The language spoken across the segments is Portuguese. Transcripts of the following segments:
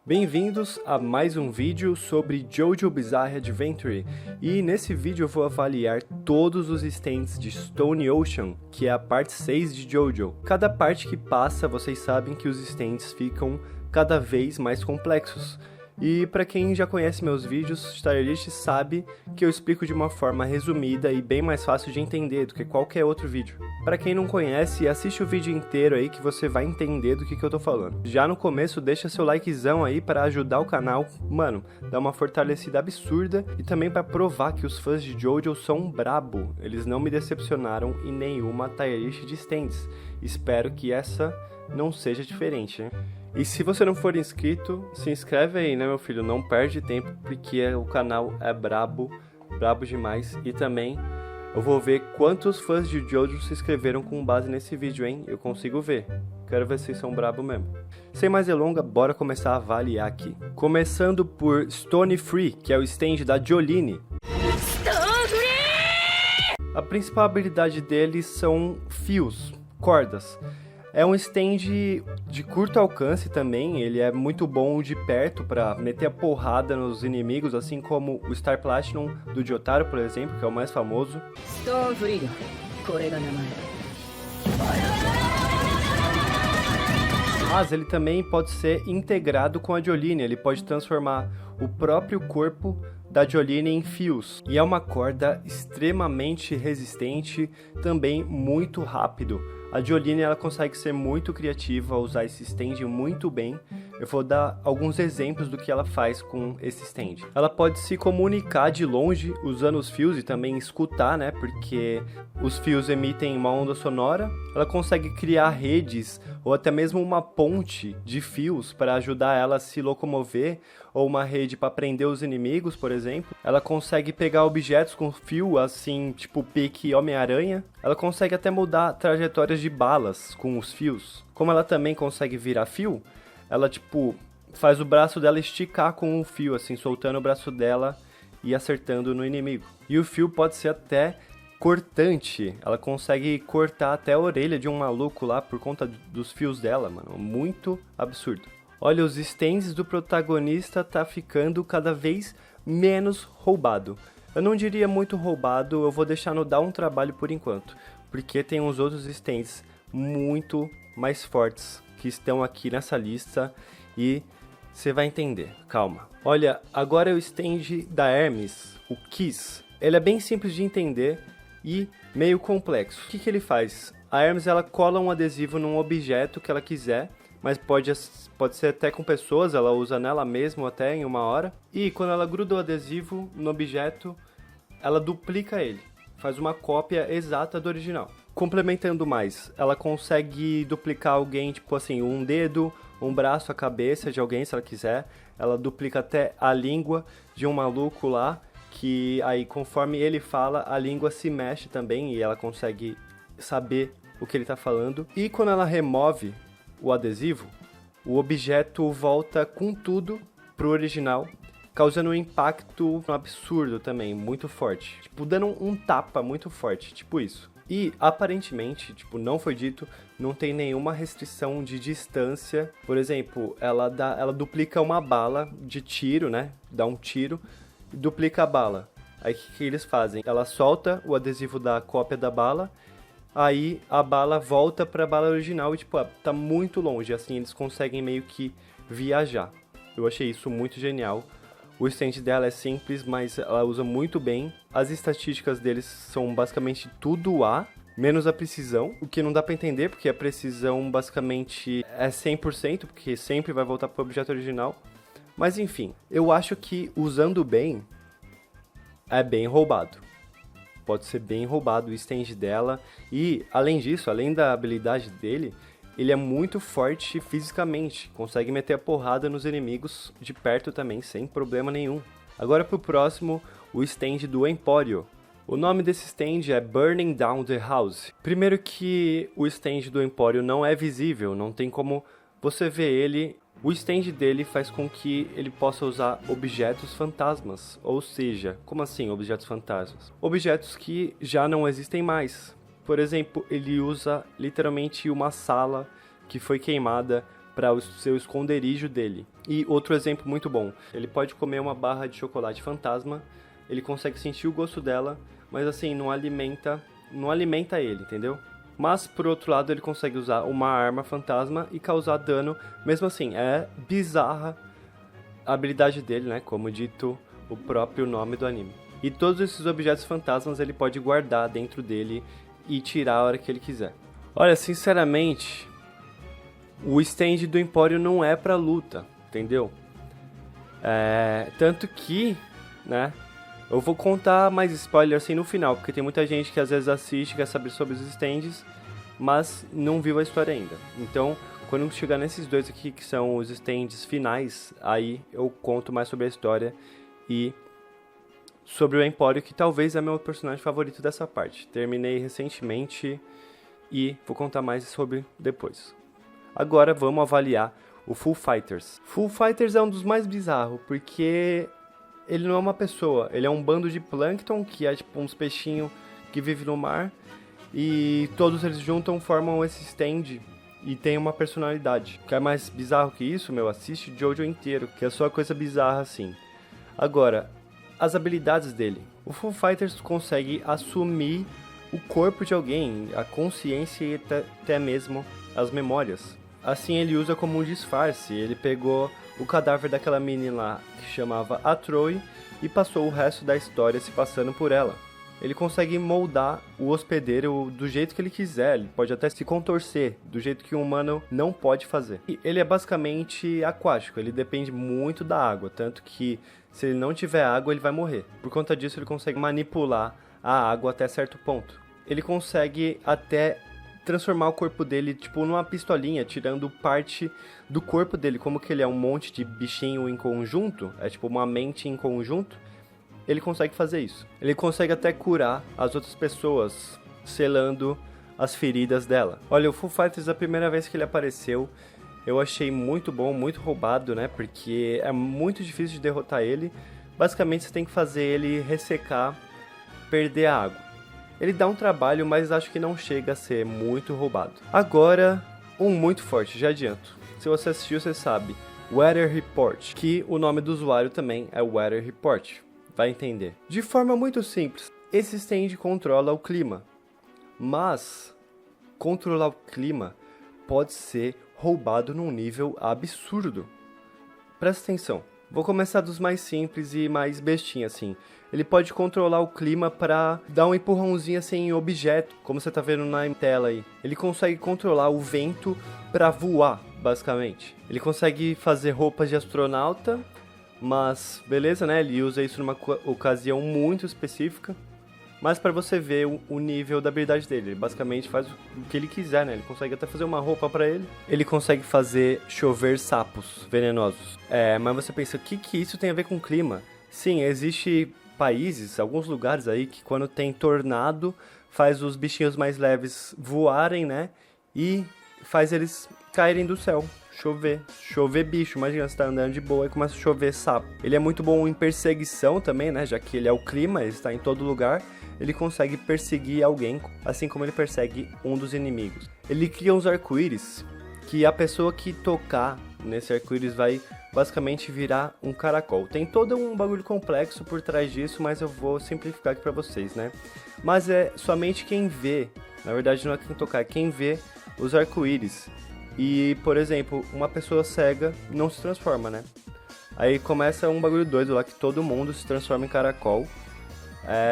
Bem-vindos a mais um vídeo sobre JoJo Bizarre Adventure, e nesse vídeo eu vou avaliar todos os stands de Stone Ocean, que é a parte 6 de JoJo. Cada parte que passa, vocês sabem que os stands ficam cada vez mais complexos. E para quem já conhece meus vídeos, Stylist sabe que eu explico de uma forma resumida e bem mais fácil de entender do que qualquer outro vídeo. Para quem não conhece, assiste o vídeo inteiro aí que você vai entender do que eu tô falando. Já no começo, deixa seu likezão aí para ajudar o canal, mano, dá uma fortalecida absurda e também para provar que os fãs de JoJo são brabo. Eles não me decepcionaram em nenhuma tier list de stands. Espero que essa não seja diferente, né? E se você não for inscrito, se inscreve aí, né, meu filho? Não perde tempo, porque o canal é brabo demais. E também eu vou ver quantos fãs de JoJo se inscreveram com base nesse vídeo, hein? Eu consigo ver. Quero ver se vocês são brabo mesmo. Sem mais delongas, bora começar a avaliar aqui. Começando por Stone Free, que é o stand da Jolyne. A principal habilidade deles são fios, cordas. É um stand de curto alcance também, ele é muito bom de perto para meter a porrada nos inimigos, assim como o Star Platinum do Jotaro, por exemplo, que é o mais famoso. Mas ele também pode ser integrado com a Jolyne, ele pode transformar o próprio corpo da Jolyne em fios. E é uma corda extremamente resistente, também muito rápido. A Jolyne ela consegue ser muito criativa, usar esse stand muito bem. Eu vou dar alguns exemplos do que ela faz com esse stand. Ela pode se comunicar de longe usando os fios e também escutar, né? Porque os fios emitem uma onda sonora. Ela consegue criar redes ou até mesmo uma ponte de fios para ajudar ela a se locomover, ou uma rede para prender os inimigos, por exemplo. Ela consegue pegar objetos com fio, assim, tipo pique Homem-Aranha. Ela consegue até mudar trajetórias de balas com os fios. Como ela também consegue virar fio, ela, tipo, faz o braço dela esticar com o fio, assim, soltando o braço dela e acertando no inimigo. E o fio pode ser até cortante, ela consegue cortar até a orelha de um maluco lá por conta dos fios dela, mano, muito absurdo. Olha, os stands do protagonista tá ficando cada vez menos roubado. Eu não diria muito roubado, eu vou deixar no dar um trabalho por enquanto, porque tem uns outros stands muito mais fortes que estão aqui nessa lista e você vai entender, calma. Olha, agora é o stand da Hermes, o Kiss. Ele é bem simples de entender e meio complexo. O que ele faz? A Hermes ela cola um adesivo num objeto que ela quiser, mas pode ser até com pessoas, ela usa nela mesma até em uma hora. E quando ela gruda o adesivo no objeto, ela duplica ele, faz uma cópia exata do original. Complementando mais, ela consegue duplicar alguém, tipo assim, um dedo, um braço, a cabeça de alguém, se ela quiser. Ela duplica até a língua de um maluco lá, que aí conforme ele fala, a língua se mexe também e ela consegue saber o que ele está falando. E quando ela remove o adesivo, o objeto volta com tudo pro original, causando um impacto absurdo também, muito forte. Tipo, dando um tapa muito forte, tipo isso. E, aparentemente, tipo, não foi dito, não tem nenhuma restrição de distância. Por exemplo, ela duplica uma bala de tiro, né? Dá um tiro e duplica a bala. Aí o que eles fazem? Ela solta o adesivo da cópia da bala, aí a bala volta pra bala original e, tipo, tá muito longe. Assim, eles conseguem meio que viajar. Eu achei isso muito genial. O stand dela é simples, mas ela usa muito bem. As estatísticas deles são basicamente tudo A, menos a precisão, o que não dá pra entender, porque a precisão basicamente é 100%, porque sempre vai voltar pro objeto original. Mas enfim, eu acho que usando bem, é bem roubado. Pode ser bem roubado o stand dela. E, além disso, além da habilidade dele, ele é muito forte fisicamente, consegue meter a porrada nos inimigos de perto também, sem problema nenhum. Agora pro próximo, o stand do Empório. O nome desse stand é Burning Down the House. Primeiro que o stand do Empório não é visível, não tem como você ver ele. O stand dele faz com que ele possa usar objetos fantasmas, ou seja, como assim objetos fantasmas? Objetos que já não existem mais. Por exemplo, ele usa literalmente uma sala que foi queimada para o seu esconderijo dele. E outro exemplo muito bom, ele pode comer uma barra de chocolate fantasma, ele consegue sentir o gosto dela, mas assim, não alimenta ele, entendeu? Mas, por outro lado, ele consegue usar uma arma fantasma e causar dano, mesmo assim, é bizarra a habilidade dele, né, como dito o próprio nome do anime. E todos esses objetos fantasmas ele pode guardar dentro dele e tirar a hora que ele quiser. Olha, sinceramente, o stand do Empório não é pra luta, entendeu? Tanto que, né, eu vou contar mais spoiler assim no final, porque tem muita gente que às vezes assiste, quer saber sobre os stands, mas não viu a história ainda. Então, quando chegar nesses dois aqui, que são os stands finais, aí eu conto mais sobre a história e sobre o Empório, que talvez é meu personagem favorito dessa parte. Terminei recentemente e vou contar mais sobre depois. Agora vamos avaliar o Foo Fighters. Foo Fighters é um dos mais bizarros, porque ele não é uma pessoa, ele é um bando de plâncton, que é tipo uns peixinhos que vivem no mar, e todos eles juntam, formam esse stand e tem uma personalidade. O que é mais bizarro que isso, meu, assiste Jojo inteiro, que é só coisa bizarra assim. Agora, as habilidades dele. O Foo Fighters consegue assumir o corpo de alguém, a consciência e até mesmo as memórias. Assim ele usa como um disfarce. Ele pegou o cadáver daquela menina lá que chamava Atroy e passou o resto da história se passando por ela. Ele consegue moldar o hospedeiro do jeito que ele quiser, ele pode até se contorcer do jeito que um humano não pode fazer. E ele é basicamente aquático, ele depende muito da água, tanto que se ele não tiver água ele vai morrer. Por conta disso ele consegue manipular a água até certo ponto. Ele consegue até transformar o corpo dele tipo numa pistolinha, tirando parte do corpo dele, como que ele é um monte de bichinho em conjunto, é tipo uma mente em conjunto. Ele consegue fazer isso. Ele consegue até curar as outras pessoas, selando as feridas dela. Olha, o Foo Fighters, a primeira vez que ele apareceu, eu achei muito bom, muito roubado, né? Porque é muito difícil de derrotar ele. Basicamente, você tem que fazer ele ressecar, perder a água. Ele dá um trabalho, mas acho que não chega a ser muito roubado. Agora, um muito forte, já adianto. Se você assistiu, você sabe. Weather Report, que o nome do usuário também é Weather Report. Vai entender. De forma muito simples, esse stand controla o clima, mas controlar o clima pode ser roubado num nível absurdo. Presta atenção, vou começar dos mais simples e mais bestinha assim. Ele pode controlar o clima para dar um empurrãozinho assim em objeto, como você tá vendo na tela aí. Ele consegue controlar o vento para voar, basicamente. Ele consegue fazer roupas de astronauta, mas beleza, né? Ele usa isso numa ocasião muito específica. Mas para você ver o nível da habilidade dele, ele basicamente faz o que ele quiser, né? Ele consegue até fazer uma roupa para ele. Ele consegue fazer chover sapos venenosos. Mas você pensa, o que isso tem a ver com clima? Sim, existe países, alguns lugares aí que quando tem tornado, faz os bichinhos mais leves voarem, né? E faz eles caírem do céu. Chover bicho, imagina você tá andando de boa e começa a chover sapo. Ele é muito bom em perseguição também, né, já que ele é o clima, ele está em todo lugar, ele consegue perseguir alguém, assim como ele persegue um dos inimigos. Ele cria uns arco-íris, que a pessoa que tocar nesse arco-íris vai basicamente virar um caracol. Tem todo um bagulho complexo por trás disso, mas eu vou simplificar aqui pra vocês, né. Mas é somente quem vê, na verdade não é quem tocar, é quem vê os arco-íris. E, por exemplo, uma pessoa cega não se transforma, né? Aí começa um bagulho doido lá que todo mundo se transforma em caracol,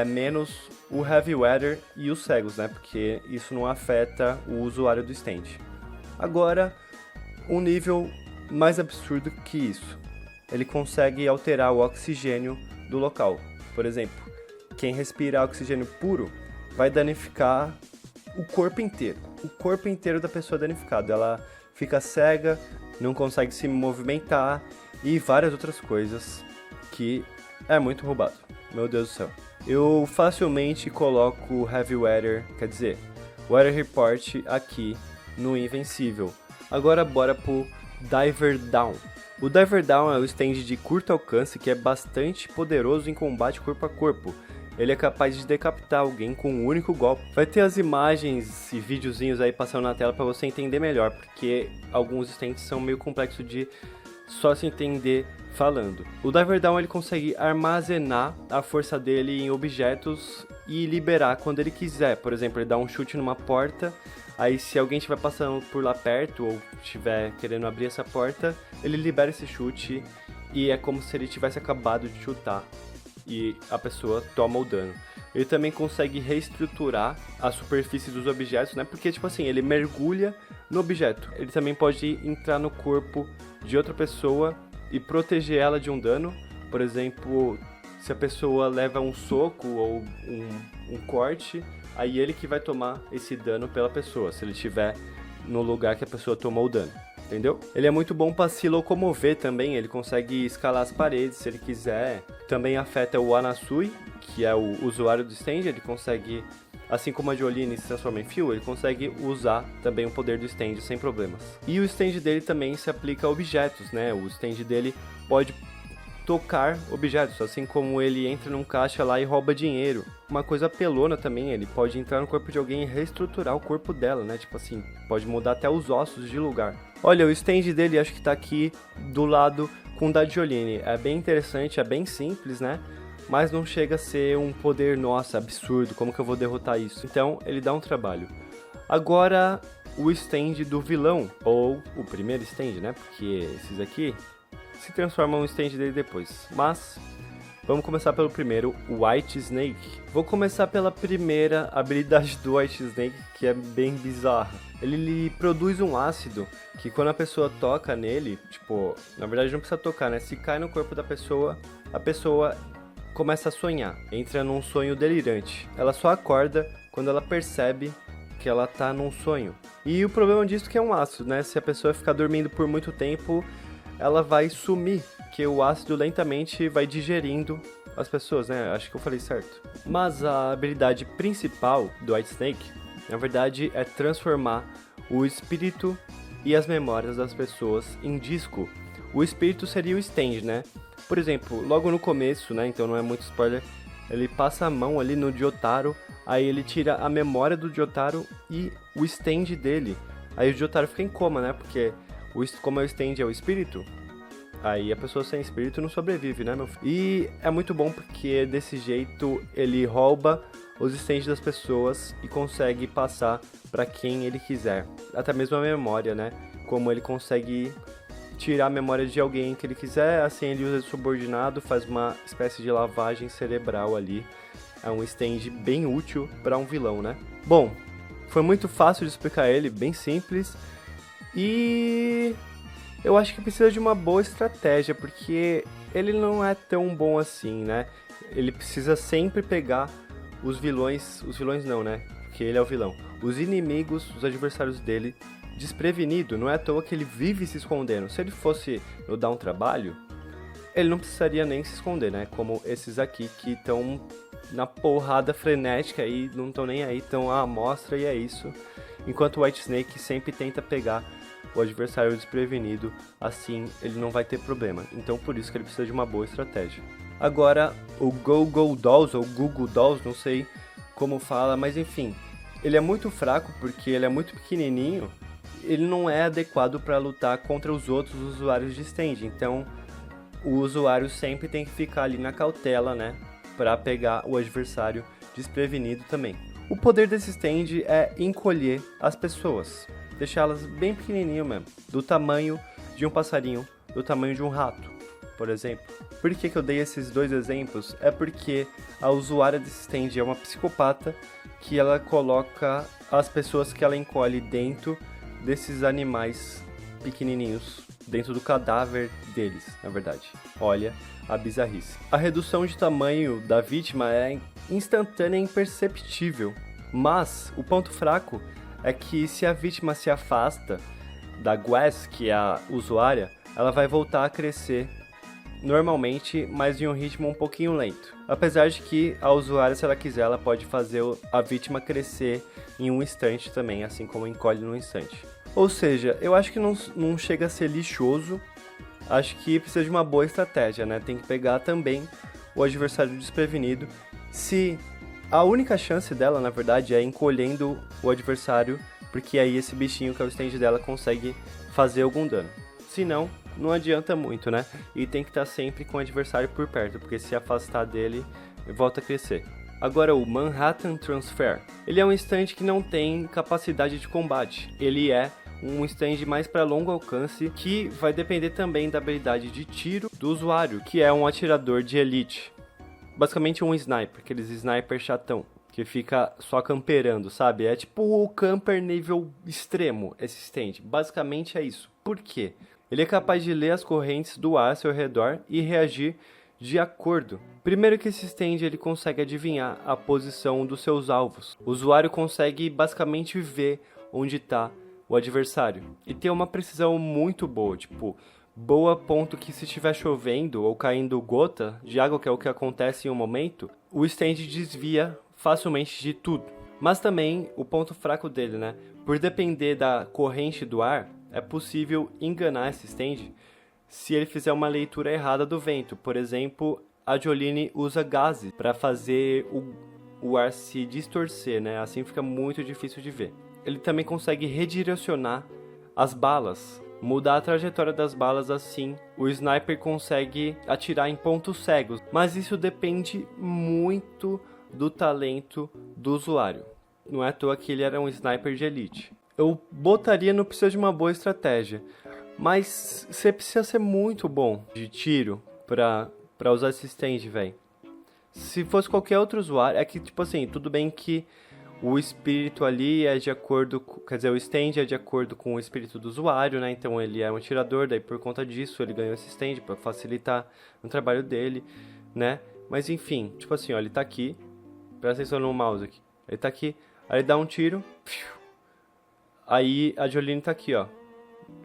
menos o Heavy Weather e os cegos, né? Porque isso não afeta o usuário do stand. Agora, um nível mais absurdo que isso. Ele consegue alterar o oxigênio do local. Por exemplo, quem respirar oxigênio puro vai danificar o corpo inteiro. O corpo inteiro da pessoa danificado. Ela fica cega, não consegue se movimentar e várias outras coisas que é muito roubado. Meu Deus do céu. Eu facilmente coloco o Heavy Weather, quer dizer, Weather Report aqui no Invencível. Agora bora pro Diver Down. O Diver Down é o stand de curto alcance que é bastante poderoso em combate corpo a corpo. Ele é capaz de decapitar alguém com um único golpe. Vai ter as imagens e videozinhos aí passando na tela para você entender melhor, porque alguns stands são meio complexos de só se entender falando. O Diver Down ele consegue armazenar a força dele em objetos e liberar quando ele quiser. Por exemplo, ele dá um chute numa porta, aí se alguém estiver passando por lá perto ou estiver querendo abrir essa porta, ele libera esse chute e é como se ele tivesse acabado de chutar e a pessoa toma o dano. Ele também consegue reestruturar a superfície dos objetos, né? Porque, tipo assim, ele mergulha no objeto. Ele também pode entrar no corpo de outra pessoa e proteger ela de um dano. Por exemplo, se a pessoa leva um soco ou um corte, aí ele que vai tomar esse dano pela pessoa, se ele estiver no lugar que a pessoa tomou o dano. Entendeu? Ele é muito bom para se locomover também, ele consegue escalar as paredes se ele quiser. Também afeta o Anasui, que é o usuário do stand, ele consegue, assim como a Jolene se transforma em fio, ele consegue usar também o poder do stand sem problemas. E o stand dele também se aplica a objetos, né? O stand dele pode tocar objetos, assim como ele entra num caixa lá e rouba dinheiro. Uma coisa apelona também, ele pode entrar no corpo de alguém e reestruturar o corpo dela, né? Tipo assim, pode mudar até os ossos de lugar. Olha, o stand dele acho que tá aqui do lado com o da Jolene. É bem interessante, é bem simples, né? Mas não chega a ser um poder, nossa, absurdo, como que eu vou derrotar isso? Então, ele dá um trabalho. Agora, o stand do vilão, ou o primeiro stand, né? Porque esses aqui se transformam no stand dele depois. Mas vamos começar pelo primeiro, o White Snake. Vou começar pela primeira habilidade do White Snake, que é bem bizarra. Ele produz um ácido que quando a pessoa toca nele, tipo, na verdade não precisa tocar, né? Se cai no corpo da pessoa, a pessoa começa a sonhar, entra num sonho delirante. Ela só acorda quando ela percebe que ela tá num sonho. E o problema disso é que é um ácido, né? Se a pessoa ficar dormindo por muito tempo, ela vai sumir, que o ácido lentamente vai digerindo as pessoas, né? Acho que eu falei certo. Mas a habilidade principal do White Snake, na verdade, é transformar o espírito e as memórias das pessoas em disco. O espírito seria o stand, né? Por exemplo, logo no começo, né? Então não é muito spoiler, ele passa a mão ali no Jotaro, aí ele tira a memória do Jotaro e o stand dele. Aí o Jotaro fica em coma, né? Porque como o stand é o espírito, aí a pessoa sem espírito não sobrevive, né, meu filho? E é muito bom porque desse jeito ele rouba os stands das pessoas e consegue passar para quem ele quiser. Até mesmo a memória, né? Como ele consegue tirar a memória de alguém que ele quiser, assim ele usa de subordinado, faz uma espécie de lavagem cerebral ali. É um stand bem útil para um vilão, né? Bom, foi muito fácil de explicar ele, bem simples. E eu acho que precisa de uma boa estratégia, porque ele não é tão bom assim, né? Ele precisa sempre pegar os vilões não, né? Porque ele é o vilão. Os inimigos, os adversários dele, desprevenido. Não é à toa que ele vive se escondendo. Se ele fosse dar um trabalho, ele não precisaria nem se esconder, né? Como esses aqui que estão na porrada frenética e não estão nem aí, estão à amostra e é isso. Enquanto o White Snake sempre tenta pegar o adversário desprevenido, assim ele não vai ter problema. Então por isso que ele precisa de uma boa estratégia. Agora o Go-Go Dolls, ou Google Dolls, não sei como fala, mas enfim, ele é muito fraco porque ele é muito pequenininho, ele não é adequado para lutar contra os outros usuários de stand, então o usuário sempre tem que ficar ali na cautela, né, para pegar o adversário desprevenido também. O poder desse stand é encolher as pessoas, deixá-las bem pequenininho mesmo, do tamanho de um passarinho, do tamanho de um rato, por exemplo. Por que eu dei esses dois exemplos? É porque a usuária desse stand é uma psicopata que ela coloca as pessoas que ela encolhe dentro desses animais pequenininhos, dentro do cadáver deles, na verdade. Olha a bizarrice. A redução de tamanho da vítima é instantânea e imperceptível, mas o ponto fraco é que se a vítima se afasta da Gwess, que é a usuária, ela vai voltar a crescer normalmente, mas em um ritmo um pouquinho lento. Apesar de que a usuária, se ela quiser, ela pode fazer a vítima crescer em um instante também, assim como encolhe num instante. Ou seja, eu acho que não chega a ser lixoso, acho que precisa de uma boa estratégia, né? Tem que pegar também o adversário desprevenido. Se a única chance dela, na verdade, é encolhendo o adversário, porque aí esse bichinho que é o stand dela consegue fazer algum dano. Se não, não adianta muito, né? E tem que estar sempre com o adversário por perto, porque se afastar dele, volta a crescer. Agora o Manhattan Transfer. Ele é um stand que não tem capacidade de combate. Ele é um stand mais para longo alcance, que vai depender também da habilidade de tiro do usuário, que é um atirador de elite. Basicamente um sniper, aqueles sniper chatão, que fica só camperando, sabe? É tipo o camper nível extremo, esse stand. Basicamente é isso. Por quê? Ele é capaz de ler as correntes do ar ao seu redor e reagir de acordo. Primeiro que esse stand ele consegue adivinhar a posição dos seus alvos. O usuário consegue basicamente ver onde está o adversário. E tem uma precisão muito boa, tipo, boa a ponto que se estiver chovendo ou caindo gota de água, que é o que acontece em um momento, o stand desvia facilmente de tudo. Mas também o ponto fraco dele, né? Por depender da corrente do ar, é possível enganar esse stand se ele fizer uma leitura errada do vento. Por exemplo, a Jolene usa gases para fazer o ar se distorcer, né? Assim fica muito difícil de ver. Ele também consegue redirecionar as balas, mudar a trajetória das balas, assim o sniper consegue atirar em pontos cegos. Mas isso depende muito do talento do usuário. Não é à toa que ele era um sniper de elite. Eu botaria no precisa de uma boa estratégia, mas você precisa ser muito bom de tiro pra usar esse stand, velho. Se fosse qualquer outro usuário, é que, tipo assim, tudo bem que o espírito ali é de acordo, quer dizer, o stand é de acordo com o espírito do usuário, né? Então ele é um atirador, daí por conta disso ele ganhou esse stand pra facilitar o trabalho dele, né? Mas enfim, tipo assim, ó, ele tá aqui, presta atenção no mouse aqui. Ele tá aqui, aí ele dá um tiro, aí a Jolene tá aqui, ó.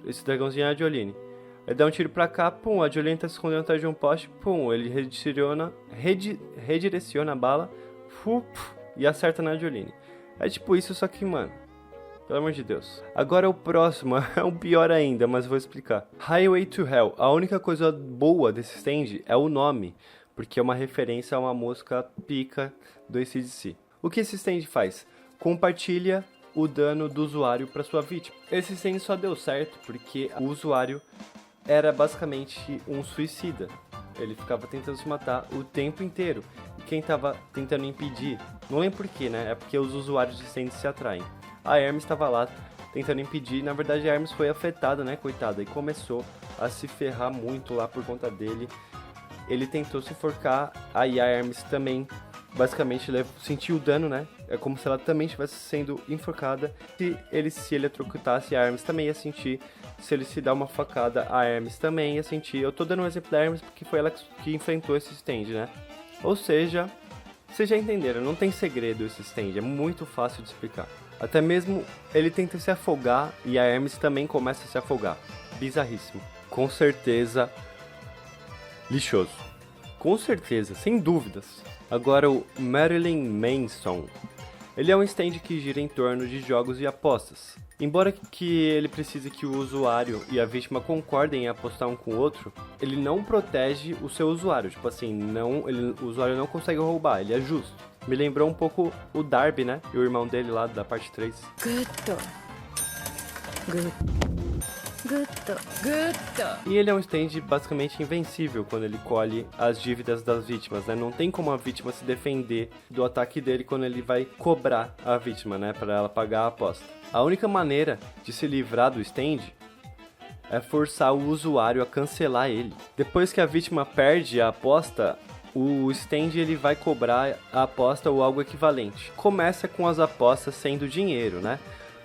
Esse dragãozinho é a Jolene. Ele dá um tiro pra cá, pum, a Jolene tá se escondendo atrás de um poste, pum, ele redireciona a bala, e acerta na Jolene. É tipo isso, só que, mano, pelo amor de Deus. Agora o próximo é um pior ainda, mas vou explicar. Highway to Hell. A única coisa boa desse stand é o nome, porque é uma referência a uma música pica do AC/DC. O que esse stand faz? Compartilha o dano do usuário para sua vítima. Esse stand só deu certo porque o usuário era basicamente um suicida. Ele ficava tentando se matar o tempo inteiro. E quem tava tentando impedir, não lembro porquê, né? É porque os usuários de stand se atraem. A Hermes estava lá tentando impedir. Na verdade, a Hermes foi afetada, né, coitada? E começou a se ferrar muito lá por conta dele. Ele tentou se enforcar. Aí a Hermes também, basicamente, sentiu o dano, né? É como se ela também estivesse sendo enforcada. Se ele se eletrocutasse, a Hermes também ia sentir. Se ele se dar uma facada, a Hermes também ia sentir. Eu tô dando um exemplo da Hermes porque foi ela que enfrentou esse stand, né? Ou seja, vocês já entenderam, não tem segredo esse stand, é muito fácil de explicar. Até mesmo ele tenta se afogar e a Hermes também começa a se afogar. Bizarríssimo. Com certeza, lixoso. Com certeza, sem dúvidas. Agora o Marilyn Manson. Ele é um stand que gira em torno de jogos e apostas. Embora que ele precise que o usuário e a vítima concordem em apostar um com o outro, ele não protege o seu usuário. Tipo assim, o usuário não consegue roubar, ele é justo. Me lembrou um pouco o Darby, né? E o irmão dele lá da parte 3. E ele é um stand basicamente invencível quando ele colhe as dívidas das vítimas, né? Não tem como a vítima se defender do ataque dele quando ele vai cobrar a vítima, né? Para ela pagar a aposta. A única maneira de se livrar do stand é forçar o usuário a cancelar ele. Depois que a vítima perde a aposta, o stand ele vai cobrar a aposta ou algo equivalente. Começa com as apostas sendo dinheiro, né?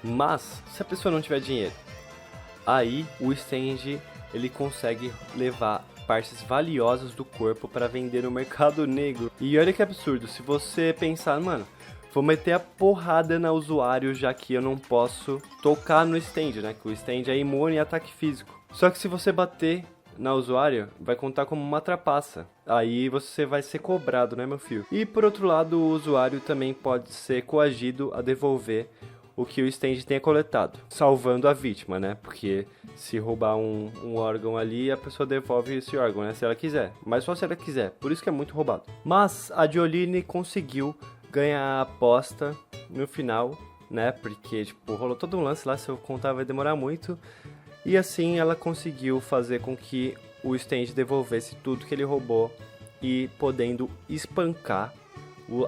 Mas, se a pessoa não tiver dinheiro, aí o stand ele consegue levar partes valiosas do corpo para vender no mercado negro. E olha que absurdo, se você pensar, mano, vou meter a porrada na usuário já que eu não posso tocar no stand, né? Que o stand é imune a ataque físico. Só que se você bater na usuária, vai contar como uma trapaça. Aí você vai ser cobrado, né, meu filho? E por outro lado, o usuário também pode ser coagido a devolver o que o stand tenha coletado, salvando a vítima, né? Porque se roubar um órgão ali, a pessoa devolve esse órgão, né? Se ela quiser, mas só se ela quiser, por isso que é muito roubado. Mas a Jolene conseguiu ganhar a aposta no final, né? Porque, tipo, rolou todo um lance lá, se eu contar vai demorar muito. E assim ela conseguiu fazer com que o stand devolvesse tudo que ele roubou e podendo espancar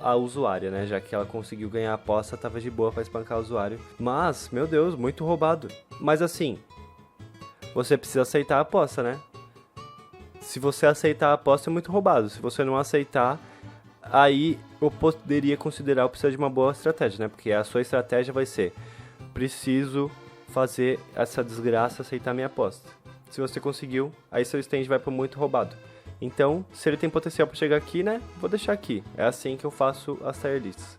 a usuária, né? Já que ela conseguiu ganhar a aposta, tava de boa pra espancar o usuário. Mas, meu Deus, muito roubado. Mas assim, você precisa aceitar a aposta, né? Se você aceitar a aposta, é muito roubado. Se você não aceitar, aí eu poderia considerar o precisa de uma boa estratégia, né? Porque a sua estratégia vai ser: preciso fazer essa desgraça aceitar minha aposta. Se você conseguiu, aí seu stand vai pro muito roubado. Então, se ele tem potencial para chegar aqui, né? Vou deixar aqui. É assim que eu faço as tier lists.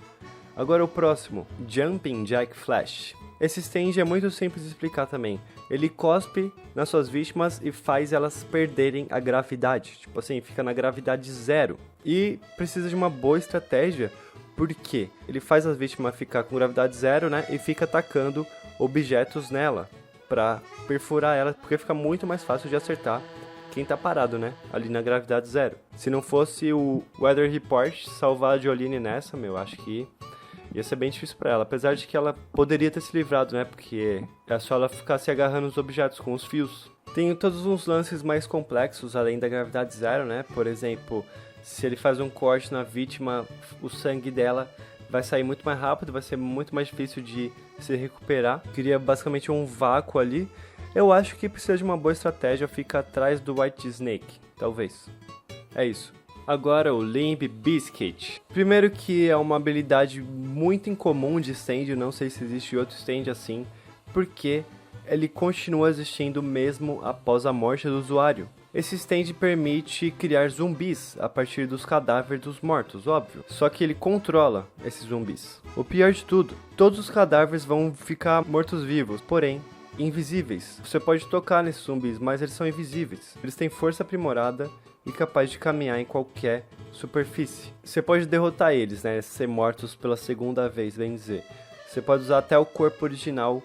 Agora o próximo, Jumping Jack Flash. Esse stand é muito simples de explicar também. Ele cospe nas suas vítimas e faz elas perderem a gravidade. Tipo assim, fica na gravidade 0. E precisa de uma boa estratégia, porque ele faz as vítimas ficar com gravidade 0, né? E fica atacando objetos nela para perfurar ela, porque fica muito mais fácil de acertar quem tá parado, né? Ali na gravidade 0. Se não fosse o Weather Report salvar a Jolene nessa, acho que ia ser bem difícil pra ela. Apesar de que ela poderia ter se livrado, né? Porque é só ela ficar se agarrando nos objetos com os fios. Tem todos uns lances mais complexos além da gravidade 0, né? Por exemplo, se ele faz um corte na vítima, o sangue dela vai sair muito mais rápido, vai ser muito mais difícil de se recuperar. Cria basicamente um vácuo ali. Eu acho que precisa de uma boa estratégia, fica atrás do White Snake, talvez. É isso. Agora o Limp Bizkit. Primeiro que é uma habilidade muito incomum de stand, não sei se existe outro stand assim, porque ele continua existindo mesmo após a morte do usuário. Esse stand permite criar zumbis a partir dos cadáveres dos mortos, óbvio. Só que ele controla esses zumbis. O pior de tudo, todos os cadáveres vão ficar mortos-vivos, porém invisíveis. Você pode tocar nesses zumbis, mas eles são invisíveis. Eles têm força aprimorada e capaz de caminhar em qualquer superfície. Você pode derrotar eles, né? Ser mortos pela segunda vez, bem dizer. Você pode usar até o corpo original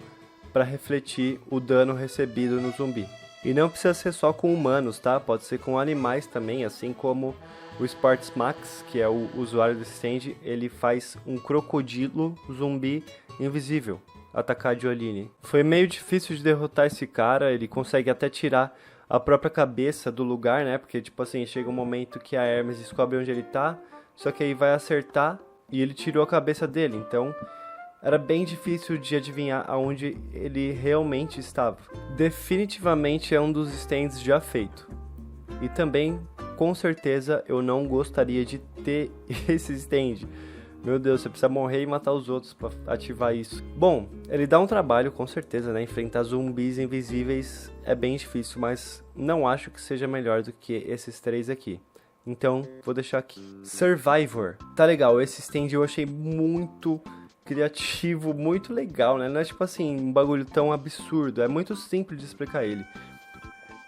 para refletir o dano recebido no zumbi. E não precisa ser só com humanos, tá? Pode ser com animais também, assim como o Sports Max, que é o usuário desse stand, ele faz um crocodilo zumbi invisível atacar a Jolene. Foi meio difícil de derrotar esse cara, ele consegue até tirar a própria cabeça do lugar, né? Porque, tipo assim, chega um momento que a Hermes descobre onde ele tá, só que aí vai acertar e ele tirou a cabeça dele, então era bem difícil de adivinhar aonde ele realmente estava. Definitivamente é um dos stands já feito. E também, com certeza, eu não gostaria de ter esse stand. Meu Deus, você precisa morrer e matar os outros pra ativar isso. Bom, ele dá um trabalho, com certeza, né? Enfrentar zumbis invisíveis é bem difícil, mas não acho que seja melhor do que esses 3 aqui. Então, vou deixar aqui. Survivor. Tá legal, esse stand eu achei muito criativo, muito legal, né? Não é tipo assim, um bagulho tão absurdo. É muito simples de explicar ele.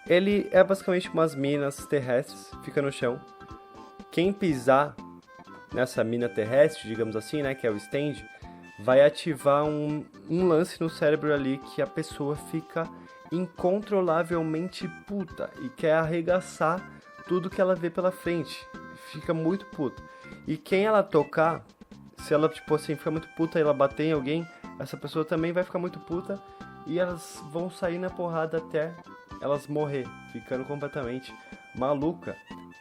Ele é basicamente umas minas terrestres, fica no chão. Quem pisar nessa mina terrestre, digamos assim, né, que é o stand, vai ativar um lance no cérebro ali que a pessoa fica incontrolavelmente puta e quer arregaçar tudo que ela vê pela frente. Fica muito puta. E quem ela tocar, se ela, tipo assim, fica muito puta e ela bater em alguém, essa pessoa também vai ficar muito puta e elas vão sair na porrada até elas morrer, ficando completamente maluca,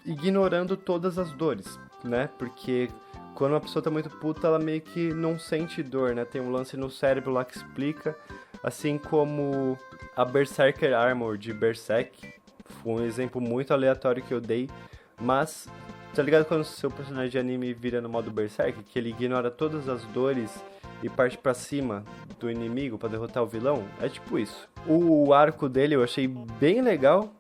ignorando todas as dores, né? Porque quando uma pessoa tá muito puta, ela meio que não sente dor, né? Tem um lance no cérebro lá que explica, assim como a Berserker Armor de Berserk. Foi um exemplo muito aleatório que eu dei, mas tá ligado quando o seu personagem de anime vira no modo Berserk, que ele ignora todas as dores e parte pra cima do inimigo pra derrotar o vilão? É tipo isso. O arco dele eu achei bem legal.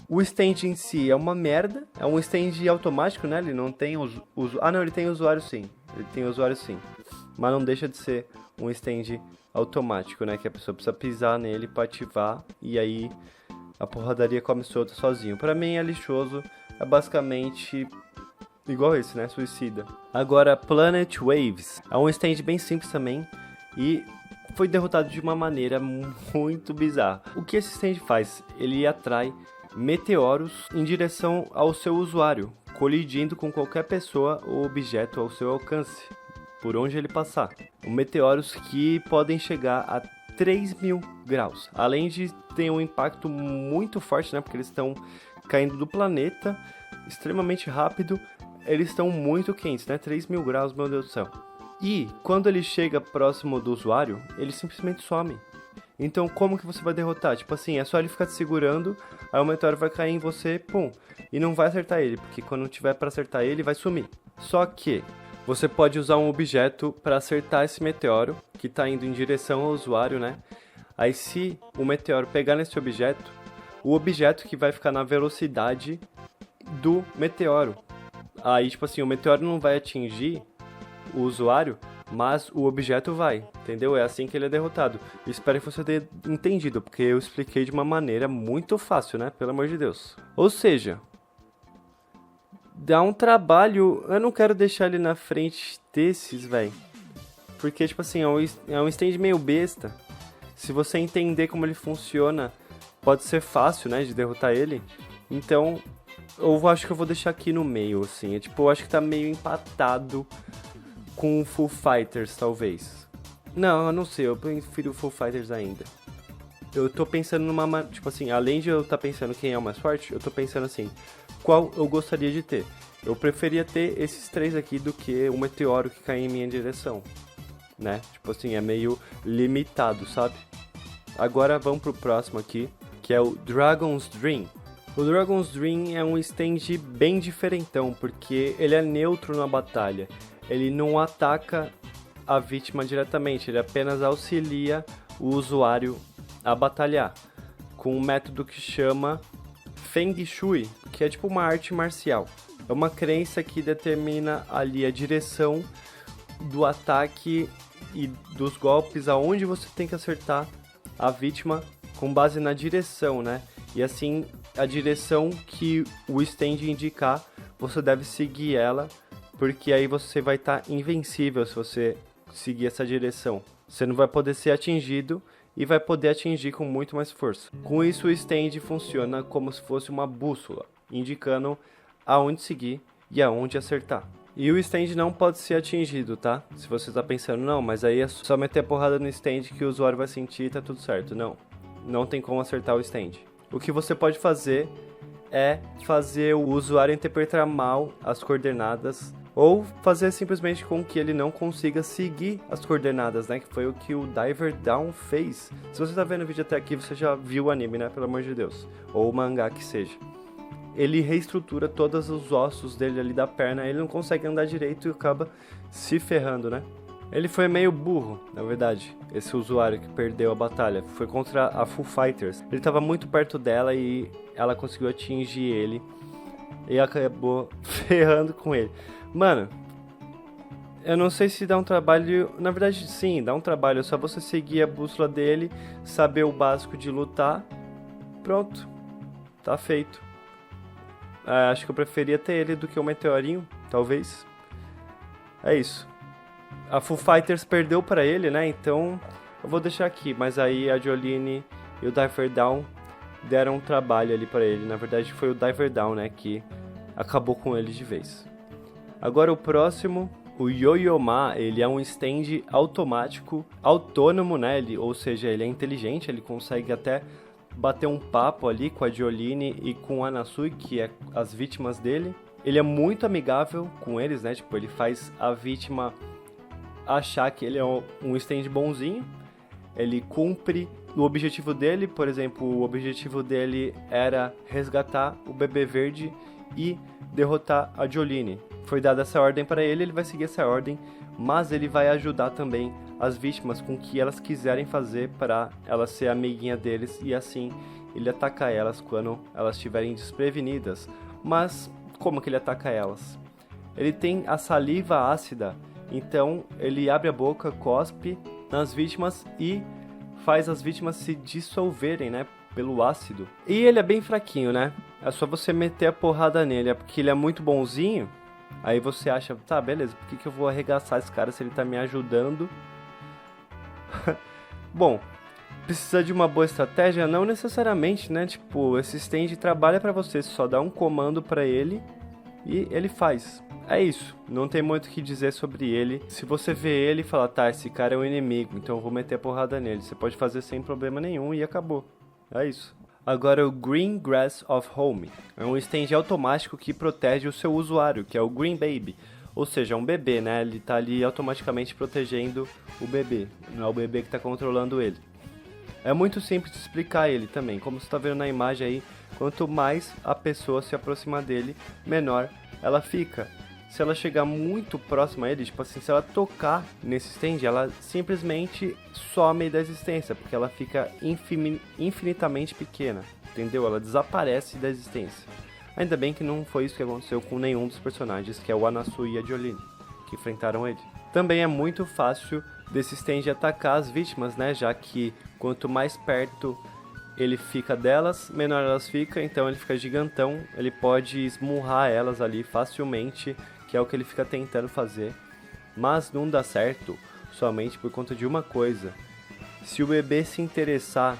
O stand em si é uma merda. É um stand automático, né? Ele não tem ele tem usuário sim. Ele tem usuário sim. Mas não deixa de ser um stand automático, né? Que a pessoa precisa pisar nele pra ativar. E aí a porradaria come solta sozinho. Pra mim é lixoso. É basicamente igual esse, né? Suicida. Agora, Planet Waves. É um stand bem simples também e foi derrotado de uma maneira muito bizarra. O que esse stand faz? Ele atrai meteoros em direção ao seu usuário, colidindo com qualquer pessoa ou objeto ao seu alcance, por onde ele passar. Meteoros que podem chegar a 3.000 graus. Além de ter um impacto muito forte, né? Porque eles estão caindo do planeta extremamente rápido. Eles estão muito quentes, né? 3.000 graus, meu Deus do céu. E quando ele chega próximo do usuário, ele simplesmente some. Então como que você vai derrotar? Tipo assim, é só ele ficar te segurando, aí o meteoro vai cair em você, pum. E não vai acertar ele, porque quando tiver para acertar ele, vai sumir. Só que você pode usar um objeto para acertar esse meteoro, que está indo em direção ao usuário, né? Aí se o meteoro pegar nesse objeto, o objeto que vai ficar na velocidade do meteoro. Aí, tipo assim, o meteoro não vai atingir o usuário, mas o objeto vai, entendeu? É assim que ele é derrotado. Espero que você tenha entendido, porque eu expliquei de uma maneira muito fácil, né? Pelo amor de Deus. Ou seja, dá um trabalho. Eu não quero deixar ele na frente desses, velho. Porque, tipo assim, é um stand meio besta. Se você entender como ele funciona, pode ser fácil, né? De derrotar ele. Então, eu acho que eu vou deixar aqui no meio, assim. É, tipo, eu acho que tá meio empatado com o Foo Fighters, talvez. Não, eu não sei, eu prefiro o Foo Fighters ainda. Eu tô pensando numa... Tipo assim, além de eu estar pensando quem é o mais forte, eu tô pensando assim, qual eu gostaria de ter? Eu preferia ter esses três aqui do que o meteoro que cai em minha direção, né? Tipo assim, é meio limitado, sabe? Agora vamos pro próximo aqui, que é o Dragon's Dream. O Dragon's Dream é um stand bem diferentão, porque ele é neutro na batalha. Ele não ataca a vítima diretamente, ele apenas auxilia o usuário a batalhar, com um método que chama Feng Shui, que é tipo uma arte marcial. É uma crença que determina ali a direção do ataque e dos golpes, aonde você tem que acertar a vítima com base na direção, né? E assim, a direção que o stand indicar, você deve seguir ela, porque aí você vai estar invencível se você seguir essa direção. Você não vai poder ser atingido e vai poder atingir com muito mais força. Com isso, o stand funciona como se fosse uma bússola, indicando aonde seguir e aonde acertar. E o stand não pode ser atingido, tá? Se você está pensando, não, mas aí é só meter a porrada no stand que o usuário vai sentir e tá tudo certo. Não, não tem como acertar o stand. O que você pode fazer é fazer o usuário interpretar mal as coordenadas ou fazer simplesmente com que ele não consiga seguir as coordenadas, né? Que foi o que o Diver Down fez. Se você tá vendo o vídeo até aqui, você já viu o anime, né? Pelo amor de Deus. Ou o mangá que seja. Ele reestrutura todos os ossos dele ali da perna, ele não consegue andar direito e acaba se ferrando, né? Ele foi meio burro, na verdade, esse usuário que perdeu a batalha. Foi contra a Foo Fighters. Ele tava muito perto dela e ela conseguiu atingir ele e acabou ferrando com ele. Mano, eu não sei se dá um trabalho... Na verdade, sim, dá um trabalho. É só você seguir a bússola dele, saber o básico de lutar. Pronto, tá feito. Acho que eu preferia ter ele do que o Meteorinho, talvez. É isso. A Foo Fighters perdeu pra ele, né? Então eu vou deixar aqui. Mas aí a Jolene e o Diver Down deram um trabalho ali pra ele. Na verdade foi o Diver Down, né? Que acabou com ele de vez. Agora o próximo, o Yo-Yo-Ma, ele é um stand automático, autônomo, né? Ou seja, ele é inteligente, ele consegue até bater um papo ali com a Jolene e com a Anasui, que é as vítimas dele. Ele é muito amigável com eles, né? Tipo, ele faz a vítima achar que ele é um stand bonzinho. Ele cumpre o objetivo dele, por exemplo, o objetivo dele era resgatar o bebê verde e derrotar a Jolene. Foi dada essa ordem para ele, ele vai seguir essa ordem, mas ele vai ajudar também as vítimas com o que elas quiserem fazer para elas ser amiguinha deles e assim ele ataca elas quando elas estiverem desprevenidas. Mas como que ele ataca elas? Ele tem a saliva ácida, então ele abre a boca, cospe nas vítimas e faz as vítimas se dissolverem, né, pelo ácido. E ele é bem fraquinho, né? É só você meter a porrada nele, é porque ele é muito bonzinho. Aí você acha, tá, beleza, por que eu vou arregaçar esse cara se ele tá me ajudando? Bom, precisa de uma boa estratégia? Não necessariamente, né? Tipo, esse stand trabalha pra você, só dá um comando pra ele e ele faz. É isso, não tem muito o que dizer sobre ele. Se você vê ele e fala, tá, esse cara é um inimigo, então eu vou meter a porrada nele. Você pode fazer sem problema nenhum e acabou. É isso. Agora o Green Grass of Home. É um stand automático que protege o seu usuário, que é o Green Baby. Ou seja, é um bebê, né? Ele tá ali automaticamente protegendo o bebê. Não é o bebê que tá controlando ele. É muito simples de explicar ele também. Como você está vendo na imagem aí, quanto mais a pessoa se aproxima dele, menor ela fica. Se ela chegar muito próxima a ele, tipo assim, se ela tocar nesse stand, ela simplesmente some da existência, porque ela fica infinitamente pequena, entendeu? Ela desaparece da existência. Ainda bem que não foi isso que aconteceu com nenhum dos personagens, que é o Anasu e a Jolene, que enfrentaram ele. Também é muito fácil desse stand atacar as vítimas, né? Já que quanto mais perto ele fica delas, menor elas ficam, então ele fica gigantão, ele pode esmurrar elas ali facilmente, que é o que ele fica tentando fazer. Mas não dá certo somente por conta de uma coisa. Se o bebê se interessar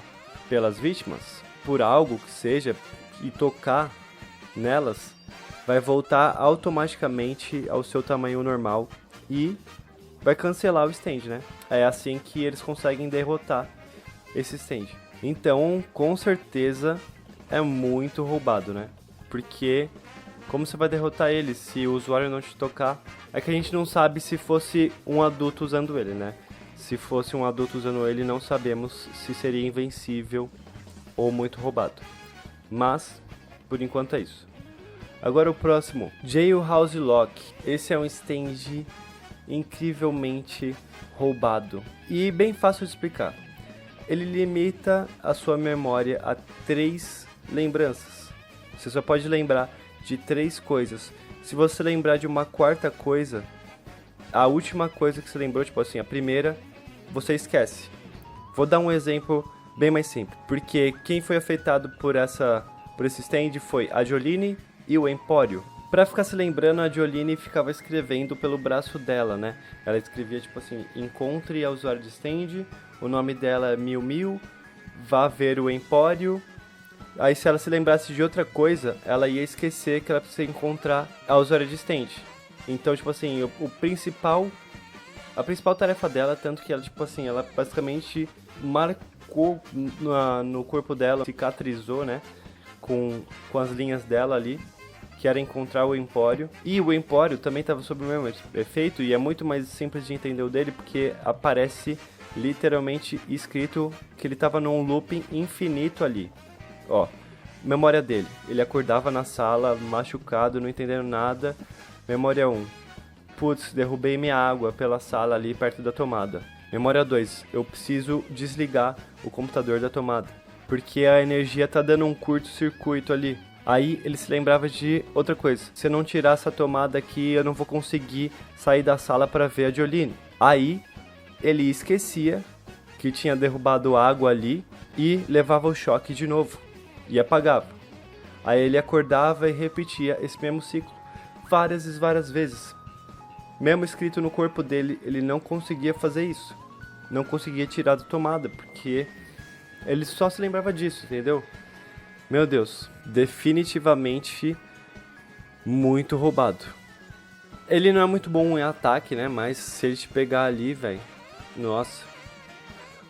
pelas vítimas, por algo que seja, e tocar nelas, vai voltar automaticamente ao seu tamanho normal e vai cancelar o stand, né? É assim que eles conseguem derrotar esse stand. Então, com certeza, é muito roubado, né? Porque como você vai derrotar ele se o usuário não te tocar? É que a gente não sabe se fosse um adulto usando ele, né? Se fosse um adulto usando ele, não sabemos se seria invencível ou muito roubado. Mas, por enquanto é isso. Agora o próximo, Jailhouse Lock. Esse é um stand incrivelmente roubado e bem fácil de explicar. Ele limita a sua memória a 3 lembranças. Você só pode lembrar de 3 coisas. Se você lembrar de uma quarta coisa, a última coisa que você lembrou, tipo assim, a primeira, você esquece. Vou dar um exemplo bem mais simples, porque quem foi afetado por esse stand foi a Jolene e o Empório. Pra ficar se lembrando, a Jolene ficava escrevendo pelo braço dela, né? Ela escrevia tipo assim, encontre a usuário de stand, o nome dela é Miu Miu, vá ver o Empório. Aí se ela se lembrasse de outra coisa, ela ia esquecer que ela precisa encontrar a usuária de stand. Então, tipo assim, a principal tarefa dela, tanto que ela, tipo assim, ela basicamente marcou no corpo dela, cicatrizou, né? Com as linhas dela ali, que era encontrar o Empório. E o Empório também estava sob o mesmo efeito, e é muito mais simples de entender o dele, porque aparece literalmente escrito que ele estava num looping infinito ali. Ó, memória dele. Ele acordava na sala, machucado, não entendendo nada. Memória 1. Putz, derrubei minha água pela sala ali perto da tomada. Memória 2. Eu preciso desligar o computador da tomada, porque a energia tá dando um curto-circuito ali. Aí ele se lembrava de outra coisa. Se eu não tirar essa tomada aqui, eu não vou conseguir sair da sala para ver a Jolene. Aí ele esquecia que tinha derrubado água ali e levava o choque de novo. E apagava. Aí ele acordava e repetia esse mesmo ciclo várias e várias vezes. Mesmo escrito no corpo dele, ele não conseguia fazer isso. Não conseguia tirar da tomada, porque ele só se lembrava disso, entendeu? Meu Deus, definitivamente muito roubado. Ele não é muito bom em ataque, né? Mas se ele te pegar ali, velho, nossa.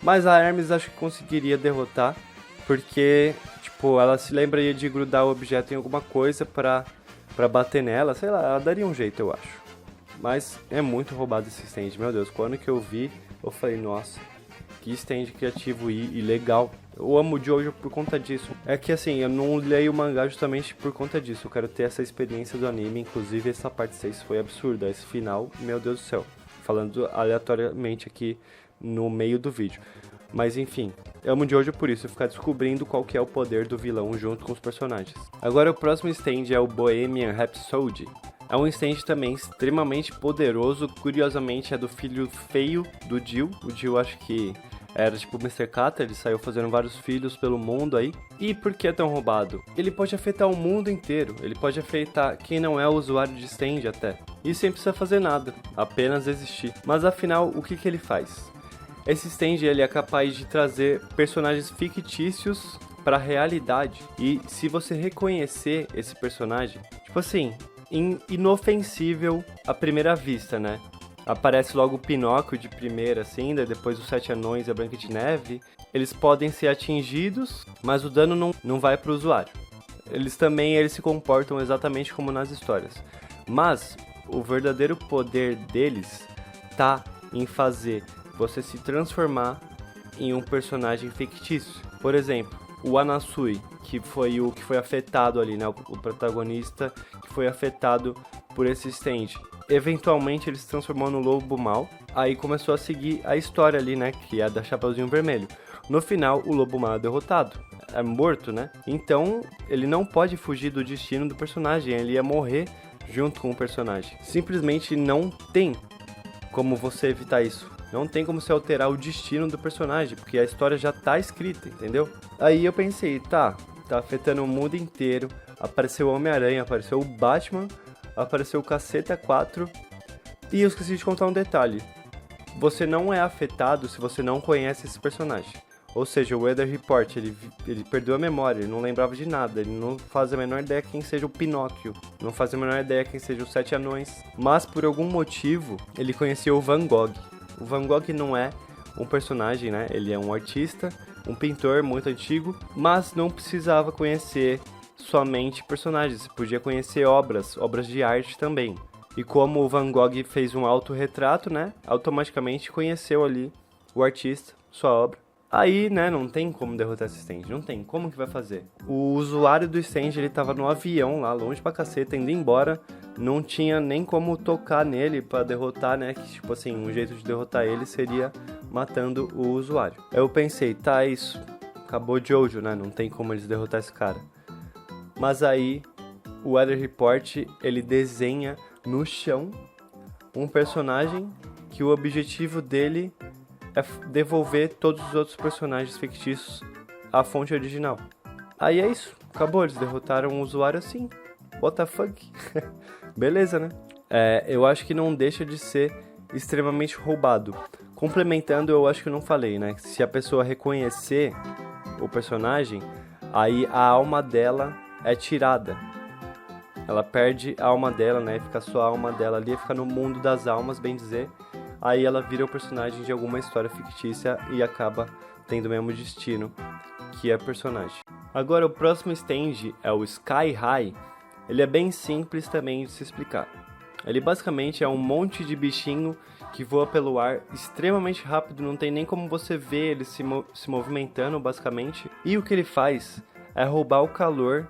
Mas a Hermes acho que conseguiria derrotar, porque tipo, ela se lembraria de grudar o objeto em alguma coisa pra bater nela, sei lá, ela daria um jeito, eu acho. Mas é muito roubado esse stand, meu Deus, quando que eu vi, eu falei, nossa, que stand criativo e legal. Eu amo o Jojo por conta disso. É que assim, eu não leio o mangá justamente por conta disso, eu quero ter essa experiência do anime, inclusive essa parte 6 foi absurda, esse final, meu Deus do céu. Falando aleatoriamente aqui no meio do vídeo. Mas enfim, eu amo Jojo por isso, ficar descobrindo qual que é o poder do vilão junto com os personagens. Agora o próximo stand é o Bohemian Rhapsody. É um stand também extremamente poderoso, curiosamente é do filho feio do Jill. O Jill acho que Era tipo o Mr. Catra, ele saiu fazendo vários filhos pelo mundo aí. E por que é tão roubado? Ele pode afetar o mundo inteiro, ele pode afetar quem não é usuário de stand até. E sem precisar fazer nada, apenas existir. Mas afinal, o que ele faz? Esse stand ele é capaz de trazer personagens fictícios para a realidade. E se você reconhecer esse personagem, tipo assim, inofensível à primeira vista, né? Aparece logo o Pinóquio de primeira, assim, daí depois os 7 Anões e a Branca de Neve. Eles podem ser atingidos, mas o dano não vai para o usuário. Eles se comportam exatamente como nas histórias. Mas o verdadeiro poder deles tá em fazer você se transformar em um personagem fictício. Por exemplo, o Anasui, que foi o que foi afetado ali, né? O protagonista que foi afetado por esse stand. Eventualmente ele se transformou no Lobo Mau. Aí começou a seguir a história ali, né? Que é a da Chapeuzinho Vermelho. No final, o Lobo Mau é derrotado. É morto, né? Então, ele não pode fugir do destino do personagem. Ele ia morrer junto com o personagem. Simplesmente não tem como você evitar isso. Não tem como você alterar o destino do personagem, porque a história já tá escrita, entendeu? Aí eu pensei, tá afetando o mundo inteiro. Apareceu o Homem-Aranha, apareceu o Batman, apareceu o Caceta 4. E eu esqueci de contar um detalhe. Você não é afetado se você não conhece esse personagem. Ou seja, o Weather Report, ele perdeu a memória, ele não lembrava de nada, ele não faz a menor ideia quem seja o Pinóquio, não faz a menor ideia quem seja os 7 Anões. Mas por algum motivo, ele conheceu o Van Gogh. O Van Gogh não é um personagem, né? Ele é um artista, um pintor muito antigo, mas não precisava conhecer somente personagens, você podia conhecer obras de arte também. E como o Van Gogh fez um autorretrato, né? Automaticamente conheceu ali o artista, sua obra. Aí, né, não tem como derrotar esse stand, não tem, como que vai fazer? O usuário do stand, ele tava no avião lá, longe pra caceta, indo embora, não tinha nem como tocar nele pra derrotar, né, que tipo assim, um jeito de derrotar ele seria matando o usuário. Aí eu pensei, tá, isso, acabou Jojo, né, não tem como eles derrotar esse cara. Mas aí, o Weather Report, ele desenha no chão um personagem que o objetivo dele é devolver todos os outros personagens fictícios à fonte original. Aí é isso, acabou, eles derrotaram o usuário assim. What the fuck? Beleza, né? Eu acho que não deixa de ser extremamente roubado. Complementando, eu acho que eu não falei, né? Se a pessoa reconhecer o personagem, aí a alma dela é tirada. Ela perde a alma dela, né? Fica só a alma dela ali, fica no mundo das almas, bem dizer. Aí ela vira o personagem de alguma história fictícia e acaba tendo o mesmo destino que é personagem. Agora o próximo stand é o Sky High. Ele é bem simples também de se explicar. Ele basicamente é um monte de bichinho que voa pelo ar extremamente rápido, não tem nem como você ver ele se movimentando basicamente. E o que ele faz é roubar o calor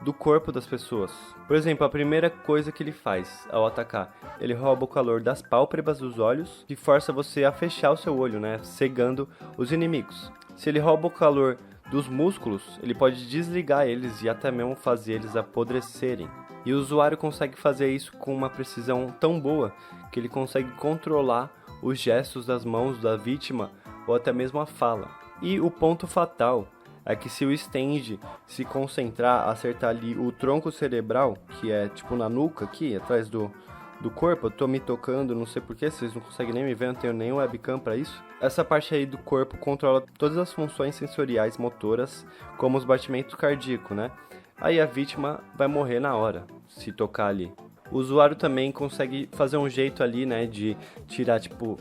do corpo das pessoas. Por exemplo, a primeira coisa que ele faz ao atacar, ele rouba o calor das pálpebras dos olhos e força você a fechar o seu olho, né, cegando os inimigos. Se ele rouba o calor dos músculos, ele pode desligar eles e até mesmo fazer eles apodrecerem. E o usuário consegue fazer isso com uma precisão tão boa que ele consegue controlar os gestos das mãos da vítima ou até mesmo a fala. E o ponto fatal é que se o stand se concentrar, acertar ali o tronco cerebral, que é tipo na nuca aqui, atrás do corpo, eu tô me tocando, não sei porquê, vocês não conseguem nem me ver, não tenho nenhum webcam pra isso. Essa parte aí do corpo controla todas as funções sensoriais motoras, como os batimentos cardíacos, né? Aí a vítima vai morrer na hora, se tocar ali. O usuário também consegue fazer um jeito ali, né, de tirar, tipo,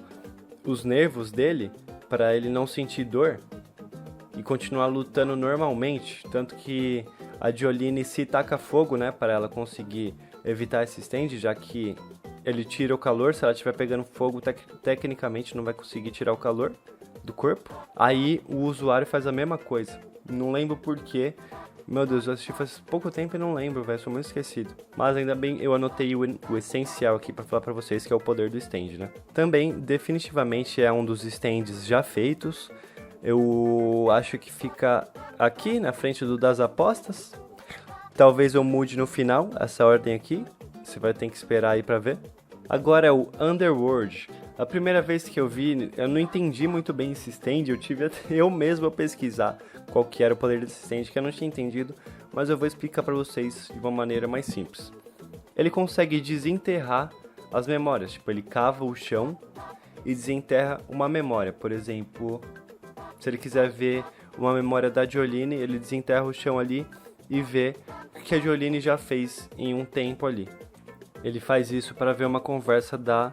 os nervos dele, para ele não sentir dor e continuar lutando normalmente, tanto que a Jolene se taca fogo, né, para ela conseguir evitar esse stand, já que ele tira o calor, se ela estiver pegando fogo, tecnicamente não vai conseguir tirar o calor do corpo. Aí o usuário faz a mesma coisa, não lembro porquê, meu Deus, eu assisti faz pouco tempo e não lembro, velho, sou muito esquecido. Mas ainda bem, eu anotei o essencial aqui pra falar pra vocês, que é o poder do stand, né. Também, definitivamente, é um dos stands já feitos. Eu acho que fica aqui na frente do das apostas. Talvez eu mude no final essa ordem aqui. Você vai ter que esperar aí pra ver. Agora é o Underworld. A primeira vez que eu vi, eu não entendi muito bem esse stand, eu tive até eu mesmo a pesquisar qual que era o poder desse stand, que eu não tinha entendido, mas eu vou explicar pra vocês de uma maneira mais simples. Ele consegue desenterrar as memórias, tipo, ele cava o chão e desenterra uma memória. Por exemplo, se ele quiser ver uma memória da Jolene, ele desenterra o chão ali e vê o que a Jolene já fez em um tempo ali. Ele faz isso para ver uma conversa da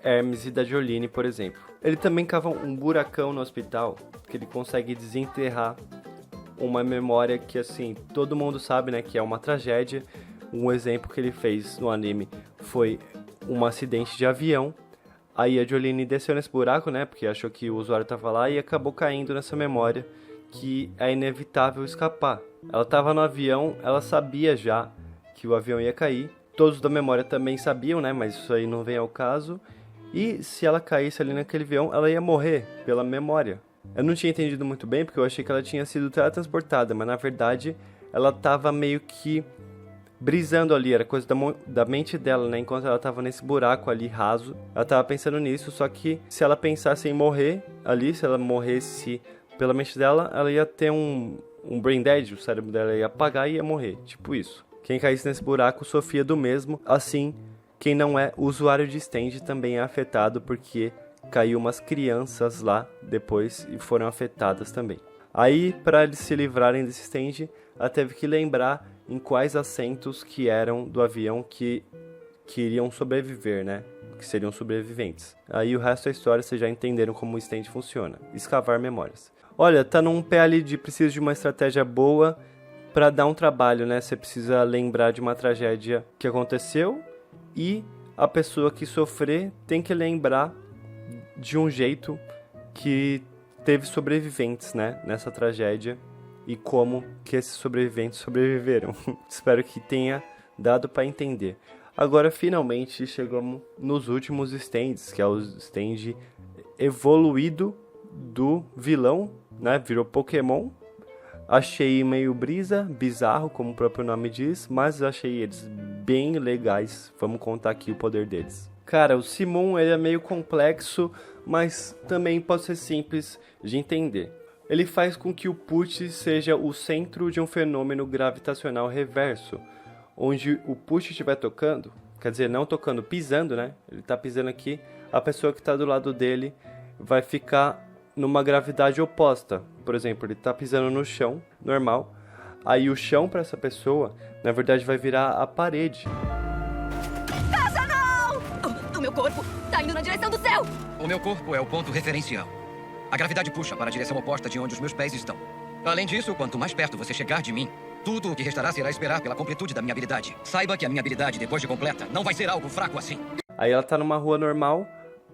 Hermes e da Jolene, por exemplo. Ele também cava um buracão no hospital, que ele consegue desenterrar uma memória que, assim, todo mundo sabe, né, que é uma tragédia. Um exemplo que ele fez no anime foi um acidente de avião. Aí a Jolene desceu nesse buraco, né, porque achou que o usuário estava lá e acabou caindo nessa memória que é inevitável escapar. Ela estava no avião, ela sabia já que o avião ia cair. Todos da memória também sabiam, né, mas isso aí não vem ao caso. E se ela caísse ali naquele avião, ela ia morrer pela memória. Eu não tinha entendido muito bem, porque eu achei que ela tinha sido teletransportada, mas na verdade ela estava meio que brisando ali, era coisa da mente dela, né? Enquanto ela estava nesse buraco ali raso, ela estava pensando nisso, só que se ela pensasse em morrer ali, se ela morresse pela mente dela, ela ia ter um brain dead, o cérebro dela ia apagar e ia morrer, tipo isso. Quem caísse nesse buraco sofria do mesmo, assim, quem não é usuário de stand também é afetado, porque caiu umas crianças lá depois e foram afetadas também. Aí, para eles se livrarem desse stand, ela teve que lembrar em quais assentos que eram do avião que iriam sobreviver, né? Que seriam sobreviventes. Aí o resto da história vocês já entenderam como o stand funciona. Escavar memórias. Olha, tá num pé ali de precisa de uma estratégia boa para dar um trabalho, né? Você precisa lembrar de uma tragédia que aconteceu e a pessoa que sofrer tem que lembrar de um jeito que teve sobreviventes, né? Nessa tragédia. E como que esses sobreviventes sobreviveram. Espero que tenha dado para entender. Agora, finalmente, chegamos nos últimos stands, que é o stand evoluído do vilão, né? Virou Pokémon. Achei meio brisa, bizarro, como o próprio nome diz, mas achei eles bem legais. Vamos contar aqui o poder deles. Cara, o Simon ele é meio complexo, mas também pode ser simples de entender. Ele faz com que o Push seja o centro de um fenômeno gravitacional reverso, onde o Push estiver tocando, quer dizer, não tocando, pisando, né? Ele está pisando aqui, a pessoa que está do lado dele vai ficar numa gravidade oposta. Por exemplo, ele está pisando no chão, normal, aí o chão para essa pessoa, na verdade, vai virar a parede. Casa não! O meu corpo está indo na direção do céu! O meu corpo é o ponto referencial. A gravidade puxa para a direção oposta de onde os meus pés estão. Além disso, quanto mais perto você chegar de mim, tudo o que restará será esperar pela completude da minha habilidade. Saiba que a minha habilidade, depois de completa, não vai ser algo fraco assim. Aí ela tá numa rua normal,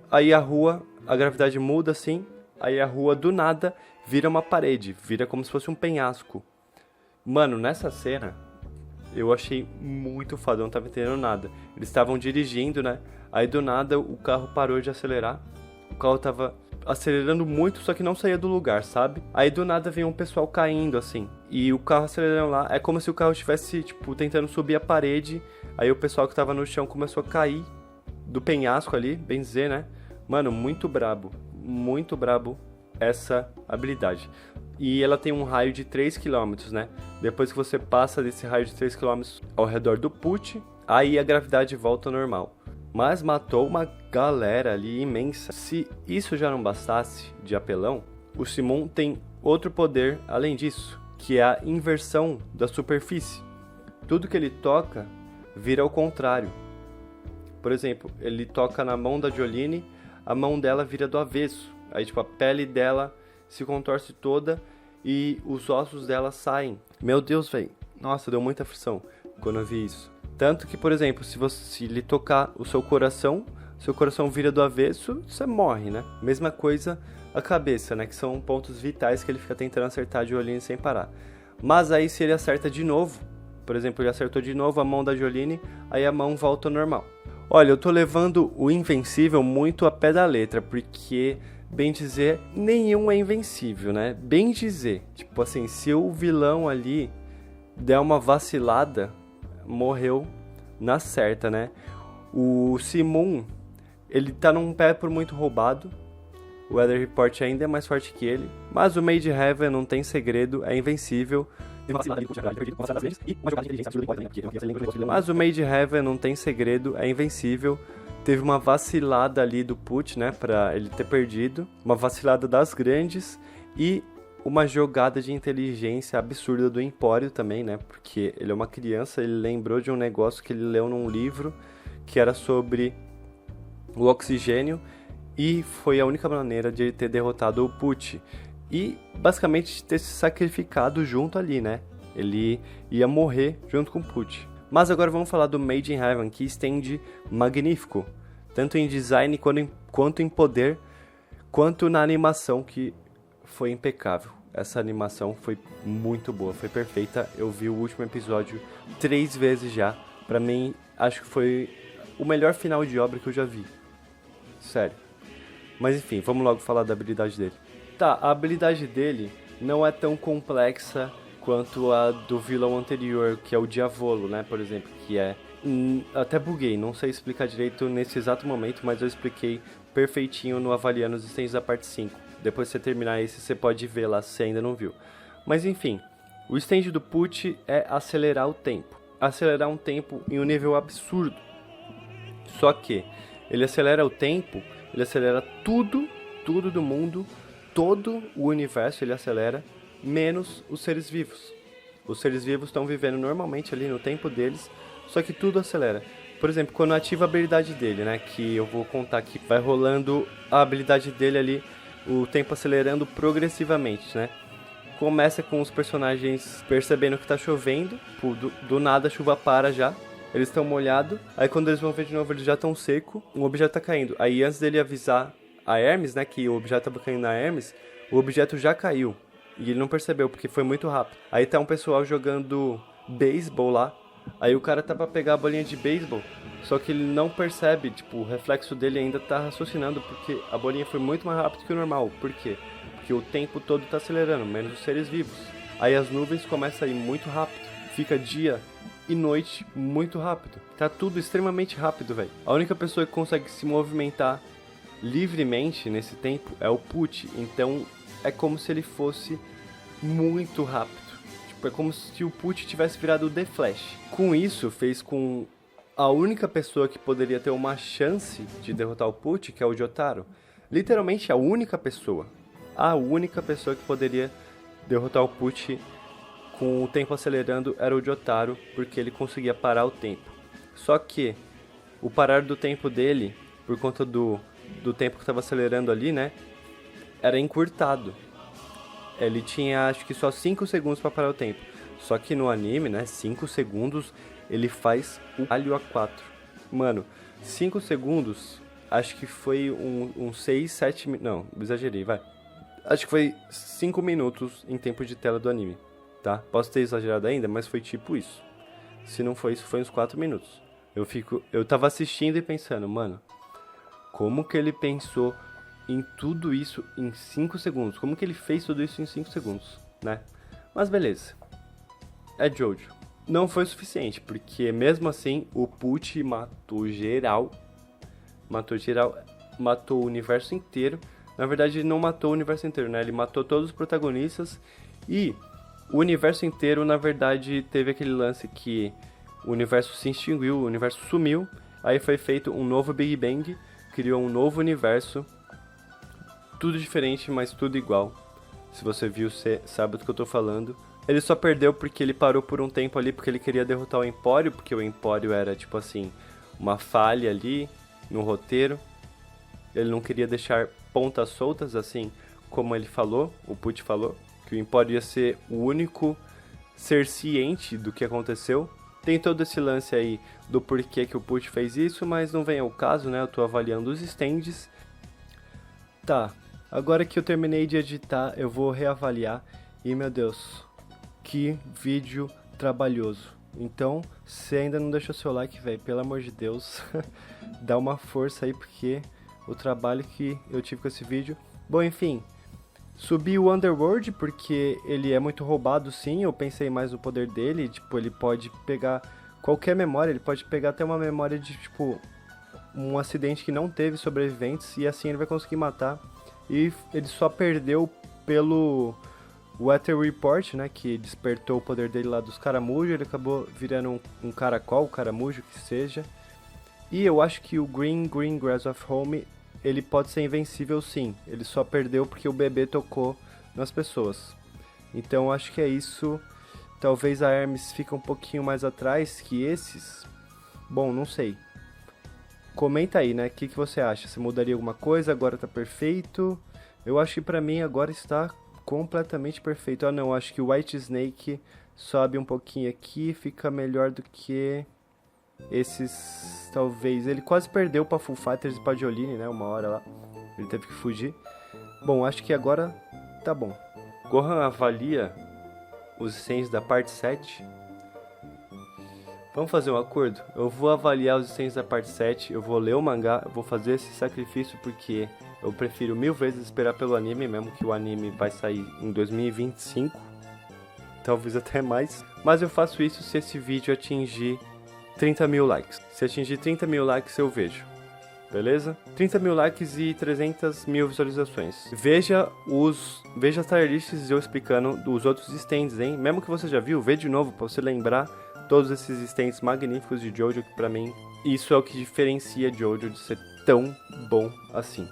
aí a gravidade muda assim, aí a rua do nada vira uma parede, vira como se fosse um penhasco. Mano, nessa cena, eu achei muito foda, eu não tava entendendo nada. Eles estavam dirigindo, né? Aí do nada o carro parou de acelerar, o carro tava acelerando muito, só que não saía do lugar, sabe? Aí do nada vem um pessoal caindo, assim. E o carro acelerando lá, é como se o carro estivesse, tipo, tentando subir a parede. Aí o pessoal que tava no chão começou a cair do penhasco ali, bem dizer, né? Mano, muito brabo essa habilidade. E ela tem um raio de 3 km, né? Depois que você passa desse raio de 3 km ao redor do Put, aí a gravidade volta ao normal. Mas matou uma galera ali imensa. Se isso já não bastasse de apelão, o Simon tem outro poder além disso, que é a inversão da superfície. Tudo que ele toca vira ao contrário. Por exemplo, ele toca na mão da Jolene, a mão dela vira do avesso. Aí tipo, a pele dela se contorce toda e os ossos dela saem. Meu Deus, velho. Nossa, deu muita aflição quando eu vi isso. Tanto que, por exemplo, se ele tocar o seu coração vira do avesso, você morre, né? Mesma coisa a cabeça, né? Que são pontos vitais que ele fica tentando acertar de Jolene sem parar. Mas aí se ele acerta de novo, por exemplo, ele acertou de novo a mão da Jolene, aí a mão volta ao normal. Olha, eu tô levando o Invencível muito a pé da letra, porque, bem dizer, nenhum é invencível, né? Bem dizer, tipo assim, se o vilão ali der uma vacilada, morreu na certa, né? O Simon Ele tá num pé por muito roubado. O Weather Report ainda é mais forte que ele. Mas o Made in Heaven não tem segredo, é invencível. Mas o Made in Heaven não tem segredo, é invencível. Teve uma vacilada ali do Put, né, pra ele ter perdido. Uma vacilada das grandes e uma jogada de inteligência absurda do Empório também, né, porque ele é uma criança, ele lembrou de um negócio que ele leu num livro que era sobre o oxigênio e foi a única maneira de ele ter derrotado o Put. E basicamente ter se sacrificado junto ali, né? Ele ia morrer junto com o Put. Mas agora vamos falar do Made in Heaven, que estende magnífico. Tanto em design quanto em poder, quanto na animação, que foi impecável. Essa animação foi muito boa, foi perfeita. Eu vi o último episódio 3 vezes já. Pra mim, acho que foi o melhor final de obra que eu já vi. Sério. Mas enfim, vamos logo falar da habilidade dele. Tá, a habilidade dele não é tão complexa quanto a do vilão anterior, que é o Diavolo, né, por exemplo, que é... até buguei, não sei explicar direito nesse exato momento, mas eu expliquei perfeitinho no Avaliando os Stands da parte 5. Depois que você terminar esse, você pode ver lá se ainda não viu. Mas enfim, o stand do Put é acelerar o tempo. Acelerar um tempo em um nível absurdo. Só que ele acelera o tempo, ele acelera tudo do mundo, todo o universo ele acelera, menos os seres vivos. Os seres vivos estão vivendo normalmente ali no tempo deles, só que tudo acelera. Por exemplo, quando ativa a habilidade dele, né, que eu vou contar aqui, vai rolando a habilidade dele ali, o tempo acelerando progressivamente, né. Começa com os personagens percebendo que tá chovendo, do nada a chuva para já, eles estão molhados, aí quando eles vão ver de novo eles já estão secos, um objeto tá caindo. Aí antes dele avisar a Hermes, né, que o objeto tava caindo na Hermes, o objeto já caiu. E ele não percebeu, porque foi muito rápido. Aí tá um pessoal jogando beisebol lá. Aí o cara tá pra pegar a bolinha de beisebol, só que ele não percebe, tipo, o reflexo dele ainda tá raciocinando, porque a bolinha foi muito mais rápido que o normal. Por quê? Porque o tempo todo tá acelerando, menos os seres vivos. Aí as nuvens começam a ir muito rápido. Fica dia e noite muito rápido. Tá tudo extremamente rápido, velho. A única pessoa que consegue se movimentar livremente nesse tempo é o Put. Então é como se ele fosse muito rápido. Tipo, é como se o Put tivesse virado o The Flash. Com isso, fez com a única pessoa que poderia ter uma chance de derrotar o Put, que é o Jotaro. Literalmente a única pessoa. A única pessoa que poderia derrotar o Put com o tempo acelerando era o Jotaro, porque ele conseguia parar o tempo. Só que o parar do tempo dele, por conta do tempo que estava acelerando ali, né, era encurtado. Ele tinha, acho que só 5 segundos para parar o tempo. Só que no anime, né, 5 segundos, ele faz o alho a 4. Mano, 5 segundos, acho que foi um 6, 7... Não, exagerei, vai. Acho que foi 5 minutos em tempo de tela do anime, tá? Posso ter exagerado ainda, mas foi tipo isso. Se não foi isso, foi uns 4 minutos. Eu tava assistindo e pensando, mano, como que ele pensou em tudo isso em 5 segundos? Como que ele fez tudo isso em 5 segundos, né? Mas beleza. É Jojo. Não foi o suficiente, porque mesmo assim o Put matou geral. Matou o universo inteiro. Na verdade ele não matou o universo inteiro, né? Ele matou todos os protagonistas. E o universo inteiro, na verdade, teve aquele lance que o universo se extinguiu, o universo sumiu. Aí foi feito um novo Big Bang. Criou um novo universo. Tudo diferente, mas tudo igual. Se você viu, você sabe do que eu tô falando. Ele só perdeu porque ele parou por um tempo ali, porque ele queria derrotar o Empório, porque o Empório era, tipo assim, uma falha ali no roteiro. Ele não queria deixar pontas soltas, assim como ele falou, o Put falou, que o Empório ia ser o único ser ciente do que aconteceu. Tem todo esse lance aí do porquê que o Put fez isso, mas não vem ao caso, né? Eu tô avaliando os stands. Tá, agora que eu terminei de editar, eu vou reavaliar. E, meu Deus, que vídeo trabalhoso. Então, se ainda não deixou seu like, velho, pelo amor de Deus, dá uma força aí, porque o trabalho que eu tive com esse vídeo... Bom, enfim, subi o Underworld porque ele é muito roubado, sim. Eu pensei mais no poder dele, tipo, ele pode pegar qualquer memória, ele pode pegar até uma memória de, tipo, um acidente que não teve sobreviventes e assim ele vai conseguir matar. E ele só perdeu pelo Weather Report, né, que despertou o poder dele lá dos caramujos. Ele acabou virando um caracol, caramujo que seja. E eu acho que o Green Grass of Home, ele pode ser invencível sim. Ele só perdeu porque o bebê tocou nas pessoas. Então eu acho que é isso. Talvez a Hermes fique um pouquinho mais atrás que esses. Bom, não sei. Comenta aí, né? O que você acha? Você mudaria alguma coisa? Agora tá perfeito? Eu acho que pra mim agora está completamente perfeito. Ah não, acho que o White Snake sobe um pouquinho aqui, fica melhor do que esses, talvez. Ele quase perdeu pra Full Fighters e pra Jolene, né? Uma hora lá. Ele teve que fugir. Bom, acho que agora tá bom. Gohan avalia os itens da parte 7. Vamos fazer um acordo? Eu vou avaliar os itens da parte 7, eu vou ler o mangá, eu vou fazer esse sacrifício porque eu prefiro 1000 vezes esperar pelo anime, mesmo que o anime vai sair em 2025, talvez até mais. Mas eu faço isso se esse vídeo atingir 30 mil likes. Se atingir 30 mil likes eu vejo, beleza? 30 mil likes e 300 mil visualizações. Veja as tier-lists eu explicando os outros stands, hein? Mesmo que você já viu, vê de novo pra você lembrar todos esses stands magníficos de Jojo, que pra mim, isso é o que diferencia Jojo de ser tão bom assim.